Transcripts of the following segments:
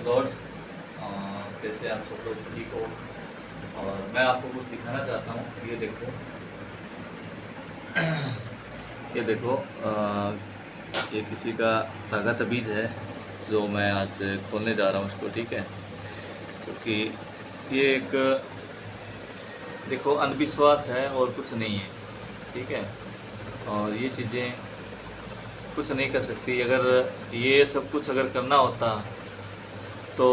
Lord, कैसे आप सब लोग ठीक हो। और मैं आपको कुछ दिखाना चाहता हूँ। ये देखो, ये देखो, ये किसी का तागा तबीज़ है जो मैं आज खोलने जा रहा हूँ उसको, ठीक है। क्योंकि ये एक देखो अंधविश्वास है और कुछ नहीं है, ठीक है। और ये चीज़ें कुछ नहीं कर सकती। अगर ये सब कुछ अगर करना होता तो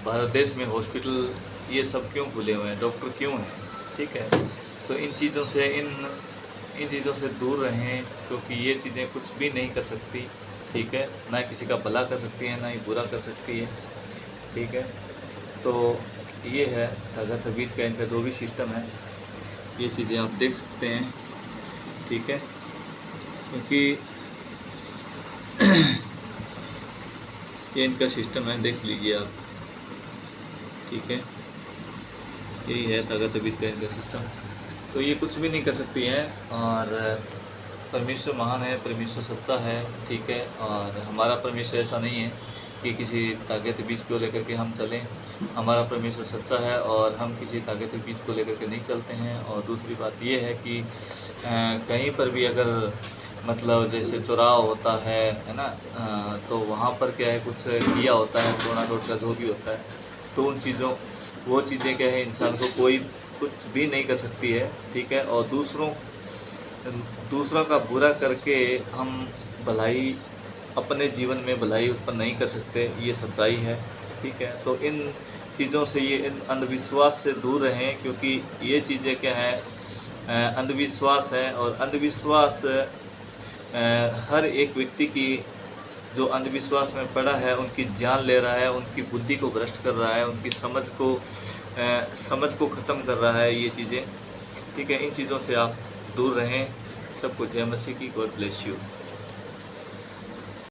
भारत देश में हॉस्पिटल ये सब क्यों खुले हुए हैं, डॉक्टर क्यों हैं, ठीक है। तो इन चीज़ों से इन चीज़ों से दूर रहें, क्योंकि ये चीज़ें कुछ भी नहीं कर सकती, ठीक है। ना किसी का भला कर सकती है, ना ही बुरा कर सकती है, ठीक है। तो ये है तागा तबीज़ का इनका जो भी सिस्टम है, ये चीज़ें आप देख सकते हैं, ठीक है। क्योंकि ये इनका सिस्टम है, देख लीजिए आप, ठीक है। यही है तागा तबीज़ का इनका सिस्टम। तो ये कुछ भी नहीं कर सकती है। और परमेश्वर महान है, परमेश्वर सच्चा है, ठीक है। और हमारा परमेश्वर ऐसा नहीं है कि किसी ताकत बीज को लेकर के हम चलें। हमारा परमेश्वर सच्चा है और हम किसी ताकत बीज को लेकर के नहीं चलते हैं। और दूसरी बात ये है कि कहीं पर भी अगर मतलब जैसे चुराव होता है ना, तो वहाँ पर क्या है, कुछ किया होता है, टोना टोट का जो भी होता है, तो उन चीज़ों वो चीज़ें क्या है, इंसान को कोई कुछ भी नहीं कर सकती है, ठीक है। और दूसरों का बुरा करके हम भलाई, अपने जीवन में भलाई उत्पन्न नहीं कर सकते, ये सच्चाई है, ठीक है। तो इन चीज़ों से, ये इन अंधविश्वास से दूर रहें, क्योंकि ये चीज़ें क्या है, अंधविश्वास है। और अंधविश्वास हर एक व्यक्ति की जो अंधविश्वास में पड़ा है उनकी जान ले रहा है, उनकी बुद्धि को भ्रष्ट कर रहा है, उनकी समझ को ख़त्म कर रहा है ये चीज़ें, ठीक है। इन चीज़ों से आप दूर रहें। सबको जय मसीह की, गॉड ब्लेस यू।